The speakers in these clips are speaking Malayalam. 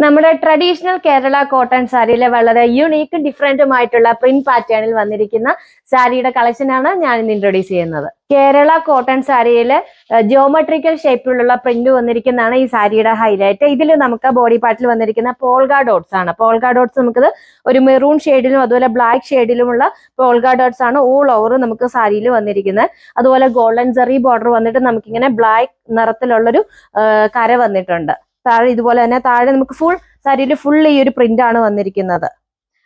നമ്മുടെ ട്രഡീഷണൽ കേരള കോട്ടൺ സാരിയിലെ വളരെ യുണീക്കും ഡിഫറെന്റുമായിട്ടുള്ള പ്രിന്റ് പാറ്റേണിൽ വന്നിരിക്കുന്ന സാരിയുടെ കളക്ഷനാണ് ഞാൻ ഇന്ന് ഇൻട്രൊഡ്യൂസ് ചെയ്യുന്നത്. കേരള കോട്ടൺ സാരിയിലെ ജിയോമെട്രിക്കൽ ഷേപ്പിലുള്ള പ്രിന്റ് വന്നിരിക്കുന്നതാണ് ഈ സാരിയുടെ ഹൈലൈറ്റ്. ഇതിൽ നമുക്ക് ബോഡി പാർട്ടിൽ വന്നിരിക്കുന്ന പോൾഗ ഡോട്ട്സ് ആണ്. പോൾഗ ഡോട്ട്സ് നമുക്കിത് ഒരു മെറൂൺ ഷെയ്ഡിലും അതുപോലെ ബ്ലാക്ക് ഷെയ്ഡിലുമുള്ള പോൾഗ ഡോട്ട്സ് ആണ് ഓൾ ഓവർ നമുക്ക് സാരിയിൽ വന്നിരിക്കുന്നത്. അതുപോലെ ഗോൾഡൻ ജെറി ബോർഡർ വന്നിട്ട് നമുക്കിങ്ങനെ ബ്ലാക്ക് നിറത്തിലുള്ളൊരു കര വന്നിട്ടുണ്ട്. താഴെ ഇതുപോലെ തന്നെ താഴെ നമുക്ക് ഫുൾ സാരിയിൽ ഫുൾ ഈ ഒരു പ്രിന്റ് ആണ് വന്നിരിക്കുന്നത്.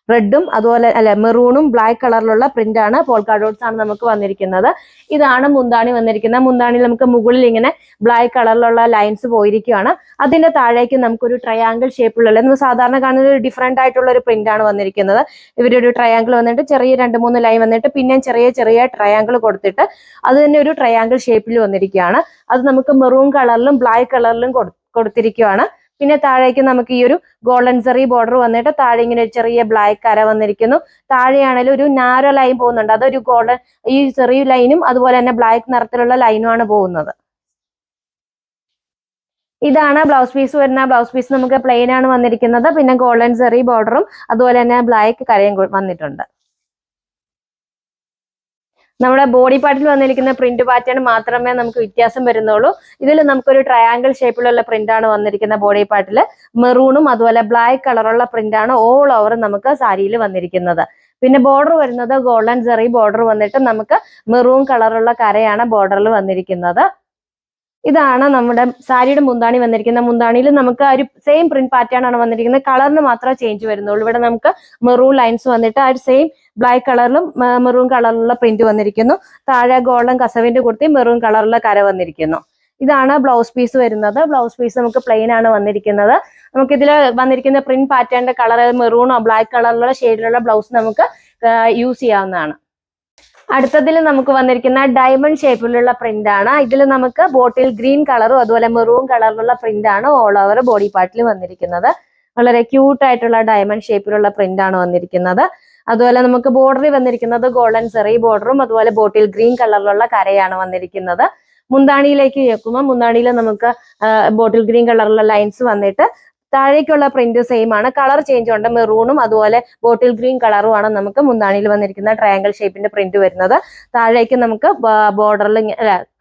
റെഡും അതുപോലെ മെറൂണും ബ്ലാക്ക് കളറിലുള്ള പ്രിന്റ് ആണ്, പോൾക്ക ഡോട്ട്സ് ആണ് നമുക്ക് വന്നിരിക്കുന്നത്. ഇതാണ് മുന്താണി വന്നിരിക്കുന്നത്. മുന്താണിയിൽ നമുക്ക് മുകളിൽ ഇങ്ങനെ ബ്ലാക്ക് കളറിലുള്ള ലൈൻസ് പോയിരിക്കുകയാണ്. അതിന്റെ താഴേക്ക് നമുക്കൊരു ട്രയാങ്കിൾ ഷേപ്പിലുള്ള നമ്മൾ സാധാരണ കാണുന്ന ഒരു ഡിഫറെന്റ് ആയിട്ടുള്ള ഒരു പ്രിന്റ് ആണ് വന്നിരിക്കുന്നത്. ഇവരൊരു ട്രയാങ്കിൾ വന്നിട്ട് ചെറിയ 2-3 ലൈൻ വന്നിട്ട് പിന്നെ ചെറിയ ട്രയാങ്കിൾ കൊടുത്തിട്ട് അത് തന്നെ ഒരു ട്രയാങ്കിൾ ഷേപ്പിൽ വന്നിരിക്കുകയാണ്. അത് നമുക്ക് മെറൂൺ കളറിലും ബ്ലാക്ക് കളറിലും കൊടുത്തിരിക്കുകയാണ്. പിന്നെ താഴേക്ക് നമുക്ക് ഈ ഒരു ഗോൾഡൻ സെറി ബോർഡർ വന്നിട്ട് താഴെ ഇങ്ങനെ ഒരു ചെറിയ ബ്ലാക്ക് കര വന്നിരിക്കുന്നു. താഴെയാണെങ്കിലും ഒരു നാരോ ലൈൻ പോകുന്നുണ്ട്. അതൊരു ഗോൾഡൻ ഈ ചെറിയ ലൈനും അതുപോലെ തന്നെ ബ്ലാക്ക് നിറത്തിലുള്ള ലൈനുമാണ് പോകുന്നത്. ഇതാണ് ബ്ലൗസ് പീസ് വരുന്ന. ബ്ലൗസ് പീസ് നമുക്ക് പ്ലെയിൻ ആണ് വന്നിരിക്കുന്നത്. പിന്നെ ഗോൾഡൻ സെറി ബോർഡറും അതുപോലെ തന്നെ ബ്ലാക്ക് കരയും വന്നിട്ടുണ്ട്. നമ്മുടെ ബോഡി പാർട്ടിൽ വന്നിരിക്കുന്ന പ്രിന്റ് പാറ്റേൺ മാത്രമേ നമുക്ക് വ്യത്യാസം വരുന്നുള്ളൂ. ഇതിൽ നമുക്കൊരു ട്രയാങ്കിൾ ഷേപ്പിലുള്ള പ്രിന്റ് ആണ് വന്നിരിക്കുന്ന ബോഡി പാർട്ടിൽ. മെറൂണും അതുപോലെ ബ്ലാക്ക് കളറുള്ള പ്രിന്റ് ആണ് ഓൾ ഓവർ നമുക്ക് സാരിയിൽ വന്നിരിക്കുന്നത്. പിന്നെ ബോർഡർ വരുന്നത് ഗോൾഡൻ ജെറി ബോർഡർ വന്നിട്ട് നമുക്ക് മെറൂൺ കളറുള്ള കരയാണ് ബോർഡറിൽ വന്നിരിക്കുന്നത്. ഇതാണ് നമ്മുടെ സാരിയുടെ മുന്താണി വന്നിരിക്കുന്നത്. മുന്താണിയിൽ നമുക്ക് ഒരു സെയിം പ്രിന്റ് പാറ്റേൺ ആണ് വന്നിരിക്കുന്നത്. കളറിന് മാത്രമേ ചേഞ്ച് വരുന്നുള്ളൂ. ഇവിടെ നമുക്ക് മെറൂൺ ലൈൻസ് വന്നിട്ട് ആ ഒരു സെയിം ബ്ലാക്ക് കളറിലും മെറൂൺ കളറിലുള്ള പ്രിന്റ് വന്നിരിക്കുന്നു. താഴെ ഗോൾഡൻ കസവിന്റെ കുർത്തി മെറൂൺ കളറുള്ള കര വന്നിരിക്കുന്നു. ഇതാണ് ബ്ലൗസ് പീസ് വരുന്നത്. ബ്ലൗസ് പീസ് നമുക്ക് പ്ലെയിൻ ആണ് വന്നിരിക്കുന്നത്. നമുക്ക് ഇതിൽ വന്നിരിക്കുന്ന പ്രിന്റ് പാറ്റേണിന്റെ കളർ മെറൂണോ ബ്ലാക്ക് കളറിലുള്ള ഷെയ്ഡിലുള്ള ബ്ലൗസ് നമുക്ക് യൂസ് ചെയ്യാവുന്നതാണ്. അടുത്തതിൽ നമുക്ക് വന്നിരിക്കുന്ന ഡയമണ്ട് ഷേപ്പിലുള്ള പ്രിന്റ് ആണ്. ഇതിൽ നമുക്ക് ബോട്ടിൽ ഗ്രീൻ കളറും അതുപോലെ മെറൂൺ കളറിലുള്ള പ്രിന്റ് ആണ് ഓൾ ഓവർ ബോഡി പാർട്ടിൽ വന്നിരിക്കുന്നത്. വളരെ ക്യൂട്ട് ആയിട്ടുള്ള ഡയമണ്ട് ഷേപ്പിലുള്ള പ്രിന്റ് ആണ് വന്നിരിക്കുന്നത്. അതുപോലെ നമുക്ക് ബോർഡറിൽ വന്നിരിക്കുന്നത് ഗോൾഡൻ സെറി ബോർഡറും അതുപോലെ ബോട്ടിൽ ഗ്രീൻ കളറിലുള്ള കരയാണ് വന്നിരിക്കുന്നത്. മുന്താണിയിലേക്ക് കേൾക്കുമ്പോൾ മുന്താണിയിൽ നമുക്ക് ബോട്ടിൽ ഗ്രീൻ കളറിലുള്ള ലൈൻസ് വന്നിട്ട് താഴേക്കുള്ള പ്രിന്റ് സെയിം ആണ്. കളർ ചേഞ്ച് ഉണ്ട്. മെറൂണും അതുപോലെ ബോട്ടിൽ ഗ്രീൻ കളറുമാണ് നമുക്ക് മുന്താണിയിൽ വന്നിരിക്കുന്ന ട്രയാങ്കിൾ ഷേപ്പിന്റെ പ്രിന്റ് വരുന്നത്. താഴേക്ക് നമുക്ക് ബോർഡറിൽ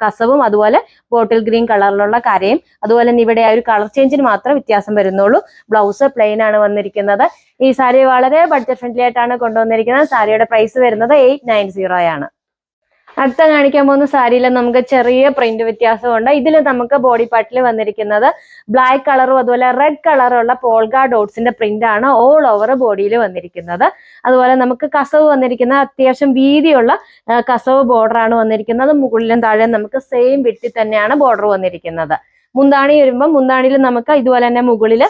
കസവും അതുപോലെ ബോട്ടിൽ ഗ്രീൻ കളറിലുള്ള കരയും അതുപോലെ തന്നെ ഇവിടെ ആ ഒരു കളർ ചേഞ്ചിന് മാത്രമേ വ്യത്യാസം വരുന്നുള്ളൂ. ബ്ലൗസ് പ്ലെയിൻ ആണ് വന്നിരിക്കുന്നത്. ഈ സാരി വളരെ ബഡ്ജറ്റ് ഫ്രണ്ട്ലി ആയിട്ടാണ് കൊണ്ടുവന്നിരിക്കുന്നത്. സാരിയുടെ പ്രൈസ് വരുന്നത് 890 ആണ്. അടുത്ത കാണിക്കാൻ പോകുന്ന സാരിയിൽ നമുക്ക് ചെറിയ പ്രിന്റ് വ്യത്യാസമുണ്ട്. ഇതിൽ നമുക്ക് ബോഡി പാർട്ടിൽ വന്നിരിക്കുന്നത് ബ്ലാക്ക് കളറും അതുപോലെ റെഡ് കളറുള്ള പോൾഗ ഡോട്ട്സിന്റെ പ്രിന്റ് ആണ് ഓൾ ഓവർ ബോഡിയിൽ വന്നിരിക്കുന്നത്. അതുപോലെ നമുക്ക് കസവ് വന്നിരിക്കുന്ന അത്യാവശ്യം വീതിയുള്ള കസവ് ബോർഡർ ആണ് വന്നിരിക്കുന്നത്. മുകളിലും താഴെ നമുക്ക് സെയിം വിട്ടിൽ തന്നെയാണ് ബോർഡർ വന്നിരിക്കുന്നത്. മുന്താണി വരുമ്പോൾ മുന്താണിയിൽ നമുക്ക് ഇതുപോലെ തന്നെ മുകളിൽ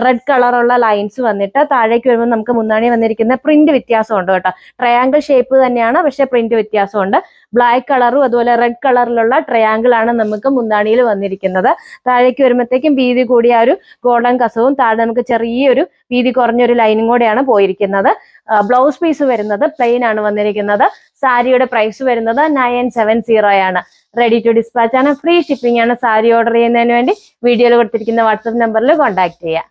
റെഡ് കളറുള്ള ലൈൻസ് വന്നിട്ട് താഴേക്ക് വരുമ്പോൾ നമുക്ക് മുന്താണി വന്നിരിക്കുന്ന പ്രിന്റ് വ്യത്യാസമുണ്ട് കേട്ടോ. ട്രയാങ്കിൾ ഷേപ്പ് തന്നെയാണ്, പക്ഷെ പ്രിന്റ് വ്യത്യാസമുണ്ട്. ബ്ലാക്ക് കളറും അതുപോലെ റെഡ് കളറിലുള്ള ട്രയാങ്കിൾ ആണ് നമുക്ക് മുന്താണിയിൽ വന്നിരിക്കുന്നത്. താഴേക്ക് വരുമ്പോഴത്തേക്കും വീതി കൂടിയ ഒരു ഗോൾഡൻ കസവും താഴെ നമുക്ക് ചെറിയൊരു വീതി കുറഞ്ഞൊരു ലൈനും കൂടെയാണ് പോയിരിക്കുന്നത്. ബ്ലൗസ് പീസ് വരുന്നത് പ്ലെയിൻ ആണ് വന്നിരിക്കുന്നത്. സാരിയുടെ പ്രൈസ് വരുന്നത് 970 ആണ്. റെഡി ടു ഡിസ്പാച്ച് ആണ്. ഫ്രീ ഷിപ്പിംഗ് ആണ്. സാരി ഓർഡർ ചെയ്യുന്നതിന് വേണ്ടി വീഡിയോയിൽ കൊടുത്തിരിക്കുന്ന വാട്സപ്പ് നമ്പറിൽ കോൺടാക്ട് ചെയ്യുക.